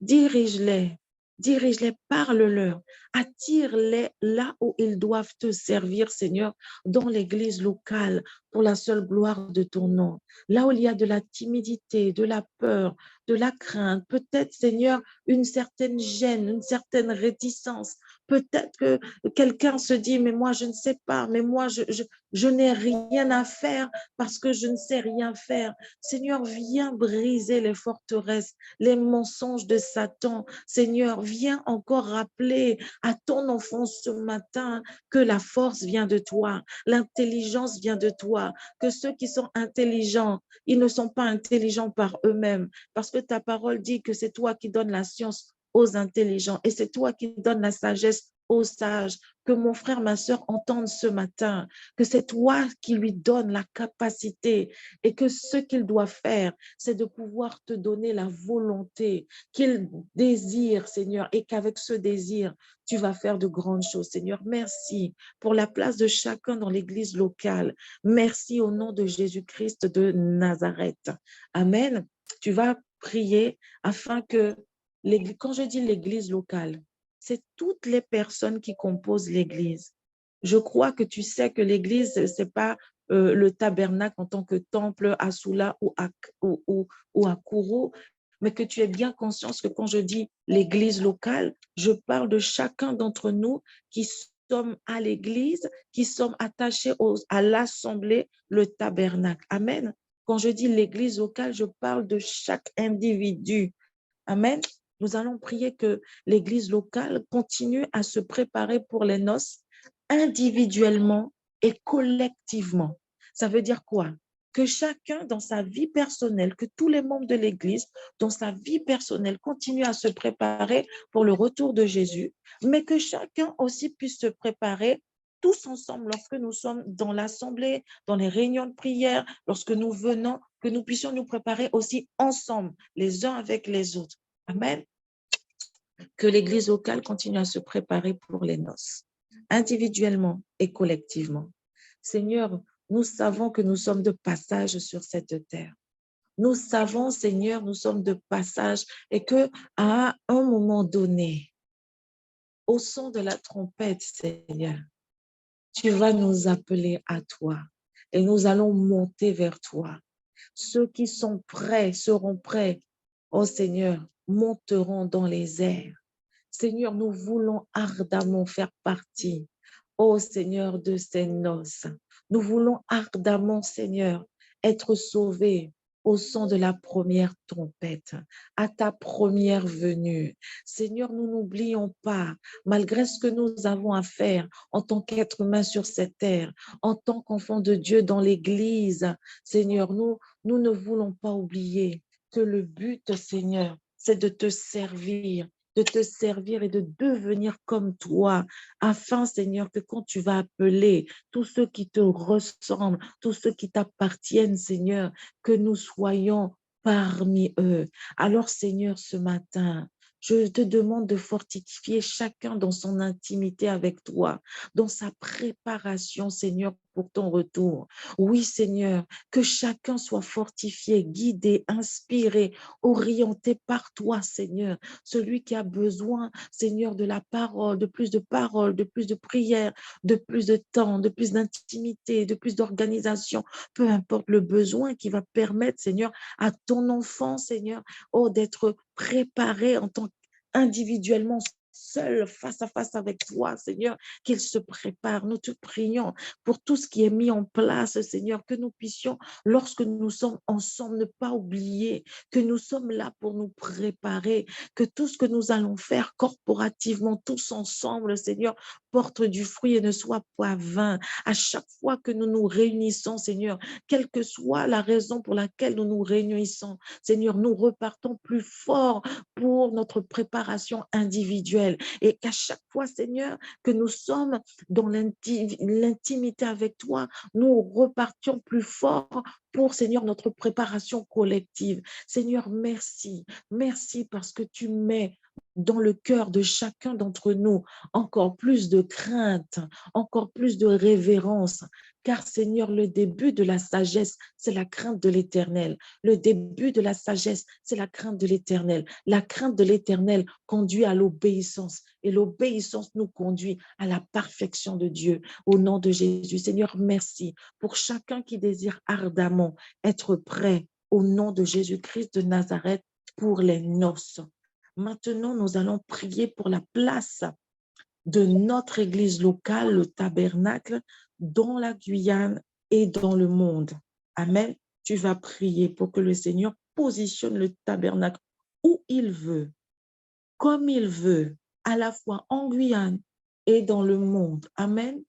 Dirige-les, dirige-les, parle-leur, attire-les là où ils doivent te servir, Seigneur, dans l'église locale, pour la seule gloire de ton nom. Là où il y a de la timidité, de la peur, de la crainte, peut-être, Seigneur, une certaine gêne, une certaine réticence. Peut-être que quelqu'un se dit, mais moi, je ne sais pas, mais moi, je n'ai rien à faire parce que je ne sais rien faire. Seigneur, viens briser les forteresses, les mensonges de Satan. Seigneur, viens encore rappeler à ton enfant ce matin que la force vient de toi, l'intelligence vient de toi, que ceux qui sont intelligents, ils ne sont pas intelligents par eux-mêmes, parce que ta parole dit que c'est toi qui donnes la science aux intelligents et c'est toi qui donnes la sagesse aux sages. Que mon frère, ma soeur entendent ce matin que c'est toi qui lui donnes la capacité et que ce qu'il doit faire, c'est de pouvoir te donner la volonté qu'il désire, Seigneur, et qu'avec ce désir, tu vas faire de grandes choses, Seigneur. Merci pour la place de chacun dans l'église locale. Merci au nom de Jésus-Christ de Nazareth. Amen. Tu vas prier afin que, quand je dis l'église locale, c'est toutes les personnes qui composent l'église. Je crois que tu sais que l'église, ce n'est pas le tabernacle en tant que temple à Soula ou à Kourou, mais que tu es bien conscience que quand je dis l'église locale, je parle de chacun d'entre nous qui sommes à l'église, qui sommes attachés à l'assemblée, le tabernacle. Amen. Quand je dis l'église locale, je parle de chaque individu. Amen. Nous allons prier que l'église locale continue à se préparer pour les noces individuellement et collectivement. Ça veut dire quoi? Que chacun dans sa vie personnelle, que tous les membres de l'Église dans sa vie personnelle continuent à se préparer pour le retour de Jésus, mais que chacun aussi puisse se préparer tous ensemble lorsque nous sommes dans l'assemblée, dans les réunions de prière, lorsque nous venons, que nous puissions nous préparer aussi ensemble, les uns avec les autres. Amen. Que l'Église locale continue à se préparer pour les noces, individuellement et collectivement. Seigneur, nous savons que nous sommes de passage sur cette terre. Nous savons, Seigneur, nous sommes de passage et qu'à un moment donné, au son de la trompette, Seigneur, tu vas nous appeler à toi et nous allons monter vers toi. Ceux qui sont prêts seront prêts. Oh Seigneur, monteront dans les airs. Seigneur, nous voulons ardemment faire partie, ô Seigneur, de ces noces. Nous voulons ardemment, Seigneur, être sauvés au son de la première trompette, à ta première venue. Seigneur, nous n'oublions pas, malgré ce que nous avons à faire en tant qu'être humain sur cette terre, en tant qu'enfants de Dieu dans l'Église, Seigneur, nous ne voulons pas oublier que le but, Seigneur, c'est de te servir de te servir et de devenir comme toi, afin, Seigneur, que quand tu vas appeler tous ceux qui te ressemblent, tous ceux qui t'appartiennent, Seigneur, que nous soyons parmi eux. Alors, Seigneur, ce matin, je te demande de fortifier chacun dans son intimité avec toi, dans sa préparation, Seigneur, pour ton retour. Oui, Seigneur, que chacun soit fortifié, guidé, inspiré, orienté par toi, Seigneur. Celui qui a besoin, Seigneur, de la parole, de plus de prière, de plus de temps, de plus d'intimité, de plus d'organisation, peu importe le besoin qui va permettre, Seigneur, à ton enfant, Seigneur, oh, d'être préparé en tant individuellement, seul, face à face avec toi, Seigneur, qu'il se prépare. Nous te prions pour tout ce qui est mis en place, Seigneur, que nous puissions, lorsque nous sommes ensemble, ne pas oublier que nous sommes là pour nous préparer, que tout ce que nous allons faire corporativement, tous ensemble, Seigneur, porte du fruit et ne soit pas vain. À chaque fois que nous nous réunissons, Seigneur, quelle que soit la raison pour laquelle nous nous réunissons, Seigneur, nous repartons plus forts pour notre préparation individuelle. Et qu'à chaque fois, Seigneur, que nous sommes dans l'intimité avec toi, nous repartions plus forts pour, Seigneur, notre préparation collective. Seigneur, merci. Merci parce que tu mets dans le cœur de chacun d'entre nous encore plus de crainte, encore plus de révérence. Car, Seigneur, le début de la sagesse, c'est la crainte de l'Éternel. Le début de la sagesse, c'est la crainte de l'Éternel. La crainte de l'Éternel conduit à l'obéissance et l'obéissance nous conduit à la perfection de Dieu. Au nom de Jésus, Seigneur, merci pour chacun qui désire ardemment être prêt au nom de Jésus-Christ de Nazareth pour les noces. Maintenant, nous allons prier pour la place de notre église locale, le tabernacle, dans la Guyane et dans le monde. Amen. Tu vas prier pour que le Seigneur positionne le tabernacle où il veut, comme il veut, à la fois en Guyane et dans le monde. Amen.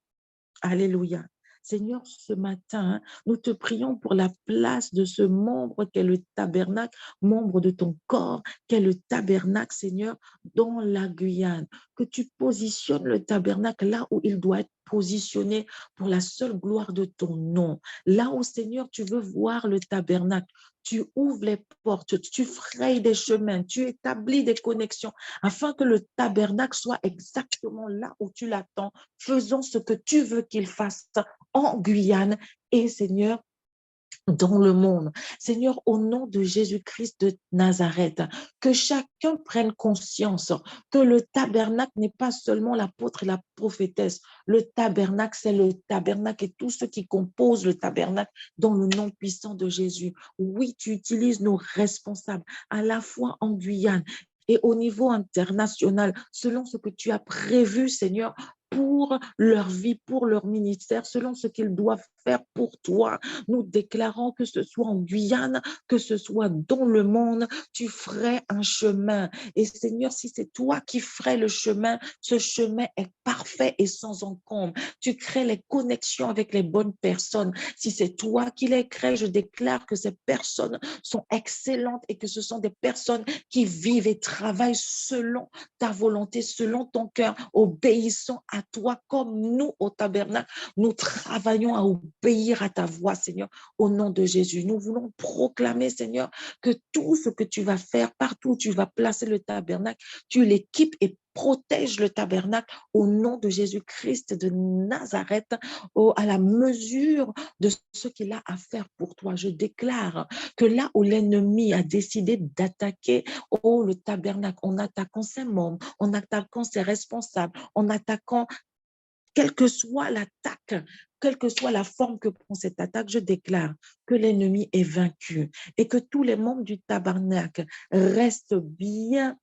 Alléluia. Seigneur, ce matin, nous te prions pour la place de ce membre qu'est le tabernacle, membre de ton corps, qu'est le tabernacle, Seigneur, dans la Guyane. Que tu positionnes le tabernacle là où il doit être positionné pour la seule gloire de ton nom. Là où, Seigneur, tu veux voir le tabernacle, tu ouvres les portes, tu frayes des chemins, tu établis des connexions afin que le tabernacle soit exactement là où tu l'attends. Faisons ce que tu veux qu'il fasse en Guyane et, Seigneur, dans le monde. Seigneur, au nom de Jésus-Christ de Nazareth, que chacun prenne conscience que le tabernacle n'est pas seulement l'apôtre et la prophétesse. Le tabernacle, c'est le tabernacle et tout ce qui compose le tabernacle dans le nom puissant de Jésus. Oui, tu utilises nos responsables à la fois en Guyane et au niveau international, selon ce que tu as prévu, Seigneur, pour leur vie, pour leur ministère, selon ce qu'ils doivent faire pour toi. Nous déclarons que ce soit en Guyane, que ce soit dans le monde, tu ferais un chemin. Et Seigneur, si c'est toi qui ferais le chemin, ce chemin est parfait et sans encombre. Tu crées les connexions avec les bonnes personnes. Si c'est toi qui les crées, je déclare que ces personnes sont excellentes et que ce sont des personnes qui vivent et travaillent selon ta volonté, selon ton cœur, obéissant à toi comme nous au tabernacle. Nous travaillons à obéir à ta voix, Seigneur, au nom de Jésus. Nous voulons proclamer, Seigneur, que tout ce que tu vas faire, partout où tu vas placer le tabernacle, tu l'équipes et protège le tabernacle au nom de Jésus-Christ de Nazareth, à la mesure de ce qu'il a à faire pour toi. Je déclare que là où l'ennemi a décidé d'attaquer le tabernacle, en attaquant ses membres, en attaquant ses responsables, en attaquant quelle que soit l'attaque, quelle que soit la forme que prend cette attaque, je déclare que l'ennemi est vaincu et que tous les membres du tabernacle restent bien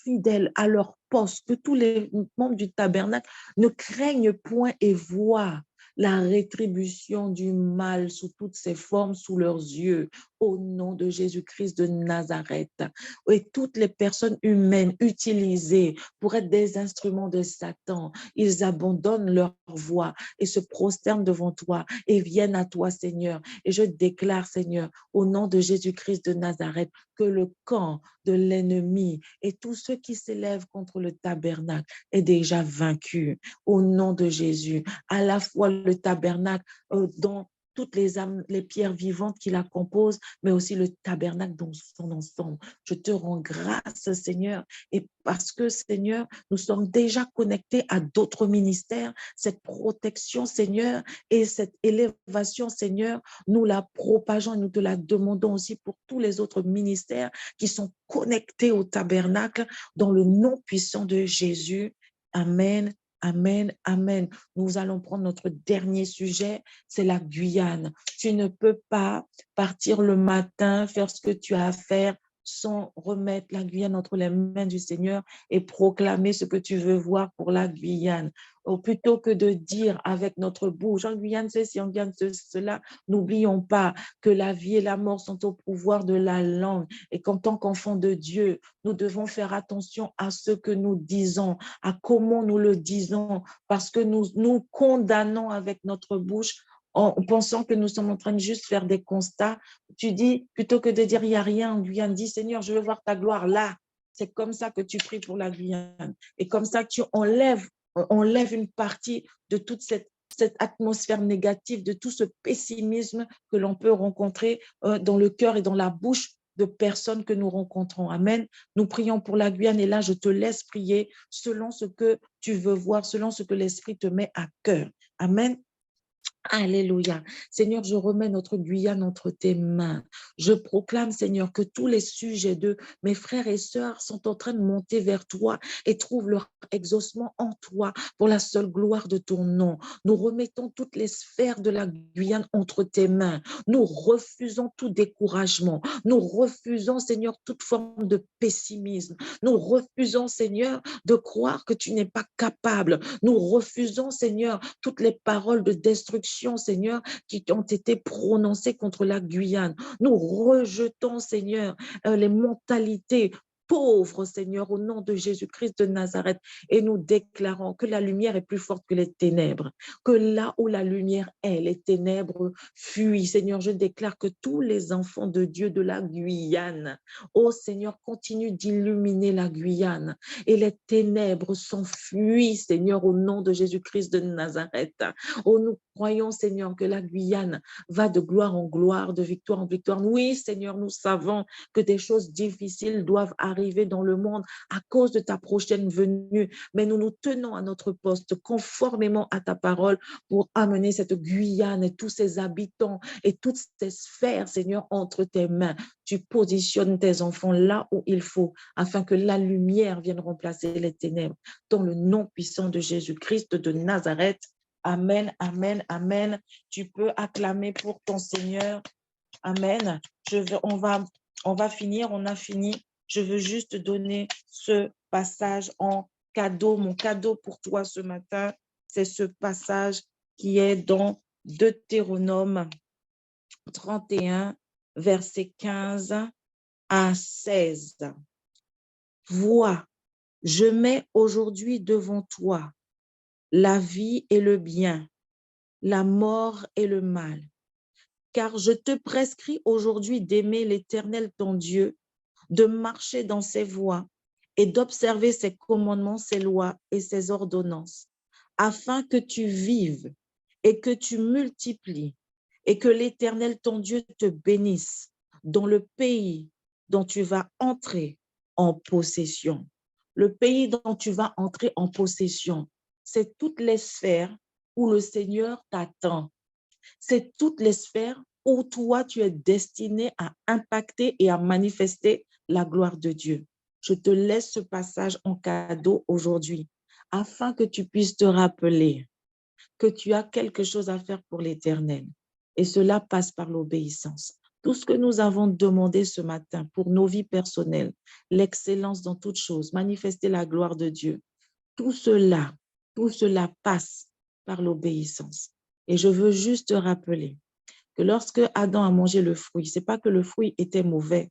fidèles à leur poste, que tous les membres du tabernacle ne craignent point et voient la rétribution du mal sous toutes ses formes, sous leurs yeux. au nom de Jésus-Christ de Nazareth. Et toutes les personnes humaines utilisées pour être des instruments de Satan, ils abandonnent leur voix et se prosternent devant toi et viennent à toi, Seigneur. Et je déclare, Seigneur, au nom de Jésus-Christ de Nazareth, que le camp de l'ennemi et tous ceux qui s'élèvent contre le tabernacle est déjà vaincu au nom de Jésus. À la fois le tabernacle dont toutes les âmes, les pierres vivantes qui la composent, mais aussi le tabernacle dans son ensemble. Je te rends grâce, Seigneur, et parce que, Seigneur, nous sommes déjà connectés à d'autres ministères, cette protection, Seigneur, et cette élévation, Seigneur, nous la propageons et nous te la demandons aussi pour tous les autres ministères qui sont connectés au tabernacle dans le nom puissant de Jésus. Amen. Amen, amen. Nous allons prendre notre dernier sujet, c'est la Guyane. Tu ne peux pas partir le matin, faire ce que tu as à faire sans remettre la Guyane entre les mains du Seigneur et proclamer ce que tu veux voir pour la Guyane. Ou plutôt que de dire avec notre bouche, en Guyane ceci, en Guyane cela, n'oublions pas que la vie et la mort sont au pouvoir de la langue et qu'en tant qu'enfants de Dieu, nous devons faire attention à ce que nous disons, à comment nous le disons, parce que nous condamnons avec notre bouche en pensant que nous sommes en train de juste faire des constats. Tu dis, plutôt que de dire il n'y a rien en Guyane, dis Seigneur, je veux voir ta gloire là. C'est comme ça que tu pries pour la Guyane. Et comme ça, tu enlèves une partie de toute cette atmosphère négative, de tout ce pessimisme que l'on peut rencontrer dans le cœur et dans la bouche de personnes que nous rencontrons. Amen. Nous prions pour la Guyane et là, je te laisse prier selon ce que tu veux voir, selon ce que l'Esprit te met à cœur. Amen. Alléluia. Seigneur, je remets notre Guyane entre tes mains. Je proclame, Seigneur, que tous les sujets de mes frères et sœurs sont en train de monter vers toi et trouvent leur exaucement en toi pour la seule gloire de ton nom. Nous remettons toutes les sphères de la Guyane entre tes mains. Nous refusons tout découragement. Nous refusons, Seigneur, toute forme de pessimisme. Nous refusons, Seigneur, de croire que tu n'es pas capable. Nous refusons, Seigneur, toutes les paroles de destruction, Seigneur, qui ont été prononcées contre la Guyane. Nous rejetons, Seigneur, les mentalités pauvres, Seigneur, au nom de Jésus-Christ de Nazareth, et nous déclarons que la lumière est plus forte que les ténèbres, que là où la lumière est, les ténèbres fuient. Seigneur, je déclare que tous les enfants de Dieu de la Guyane, oh Seigneur, continue d'illuminer la Guyane, et les ténèbres s'enfuient, Seigneur, au nom de Jésus-Christ de Nazareth. Oh, nous croyons, Seigneur, que la Guyane va de gloire en gloire, de victoire en victoire. Oui, Seigneur, nous savons que des choses difficiles doivent arriver dans le monde à cause de ta prochaine venue, mais nous nous tenons à notre poste conformément à ta parole pour amener cette Guyane et tous ses habitants et toutes ces sphères, Seigneur, entre tes mains. Tu positionnes tes enfants là où il faut afin que la lumière vienne remplacer les ténèbres. Dans le nom puissant de Jésus-Christ de Nazareth. Amen, amen, amen. Tu peux acclamer pour ton Seigneur. Amen. On va finir, on a fini. Je veux juste donner ce passage en cadeau. Mon cadeau pour toi ce matin, c'est ce passage qui est dans Deutéronome 31, verset 15 à 16. Vois, je mets aujourd'hui devant toi la vie et le bien, la mort et le mal. Car je te prescris aujourd'hui d'aimer l'Éternel ton Dieu, de marcher dans ses voies et d'observer ses commandements, ses lois et ses ordonnances, afin que tu vives et que tu multiplies et que l'Éternel ton Dieu te bénisse dans le pays dont tu vas entrer en possession. Le pays dont tu vas entrer en possession, c'est toutes les sphères où le Seigneur t'attend. C'est toutes les sphères où toi, tu es destiné à impacter et à manifester la gloire de Dieu. Je te laisse ce passage en cadeau aujourd'hui afin que tu puisses te rappeler que tu as quelque chose à faire pour l'Éternel. Et cela passe par l'obéissance. Tout ce que nous avons demandé ce matin pour nos vies personnelles, l'excellence dans toutes choses, manifester la gloire de Dieu, tout cela passe par l'obéissance. Et je veux juste te rappeler que lorsque Adam a mangé le fruit, ce n'est pas que le fruit était mauvais,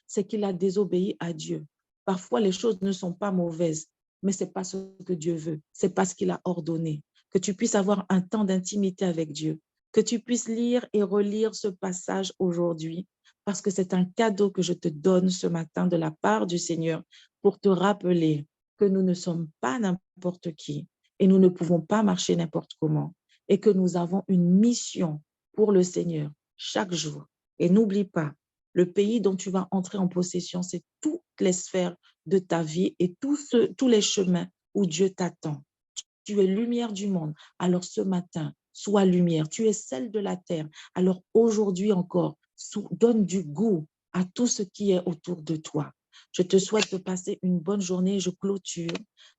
c'est qu'il a désobéi à Dieu. Parfois, les choses ne sont pas mauvaises, mais ce n'est pas ce que Dieu veut, c'est pas ce qu'il a ordonné. Que tu puisses avoir un temps d'intimité avec Dieu, que tu puisses lire et relire ce passage aujourd'hui, parce que c'est un cadeau que je te donne ce matin de la part du Seigneur pour te rappeler que nous ne sommes pas n'importe qui et nous ne pouvons pas marcher n'importe comment et que nous avons une mission pour le Seigneur chaque jour. Et n'oublie pas, le pays dont tu vas entrer en possession, c'est toutes les sphères de ta vie et tous les chemins où Dieu t'attend. Tu es lumière du monde. Alors ce matin, sois lumière. Tu es celle de la terre. Alors aujourd'hui encore, donne du goût à tout ce qui est autour de toi. Je te souhaite de passer une bonne journée. Je clôture.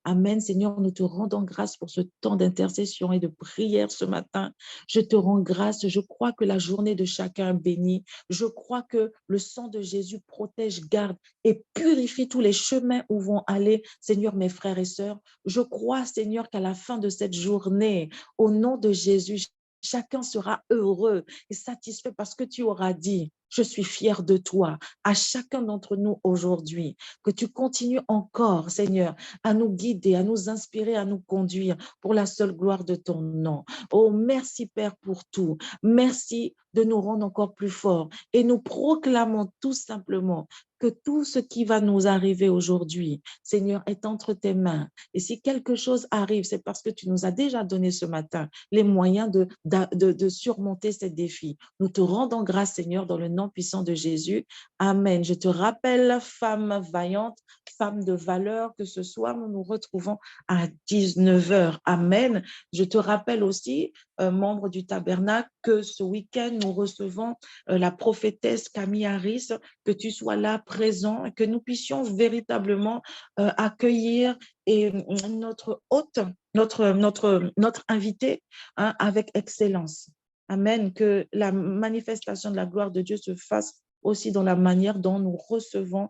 Amen. Seigneur, nous te rendons grâce pour ce temps d'intercession et de prière ce matin. Je te rends grâce. Je crois que la journée de chacun est bénie. Je crois que le sang de Jésus protège, garde et purifie tous les chemins où vont aller, Seigneur, mes frères et sœurs. Je crois, Seigneur, qu'à la fin de cette journée, au nom de Jésus, chacun sera heureux et satisfait parce que tu auras dit, je suis fier de toi, à chacun d'entre nous aujourd'hui, que tu continues encore, Seigneur, à nous guider, à nous inspirer, à nous conduire pour la seule gloire de ton nom. Oh, merci Père pour tout. Merci de nous rendre encore plus forts et nous proclamons tout simplement que tout ce qui va nous arriver aujourd'hui, Seigneur, est entre tes mains. Et si quelque chose arrive, c'est parce que tu nous as déjà donné ce matin les moyens de surmonter ces défis. Nous te rendons grâce, Seigneur, dans le nom puissant de Jésus. Amen. Je te rappelle, femme vaillante, femme de valeur, que ce soir, nous nous retrouvons à 19 heures. Amen. Je te rappelle aussi, membre du tabernacle, que ce week-end, nous recevons la prophétesse Camille Harris, que tu sois là présent et que nous puissions véritablement accueillir et notre hôte, notre invité avec excellence. Amen. Que la manifestation de la gloire de Dieu se fasse aussi dans la manière dont nous recevons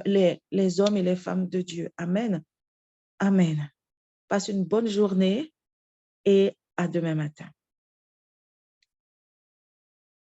les hommes et les femmes de Dieu. Amen. Amen. Passe une bonne journée et à demain matin.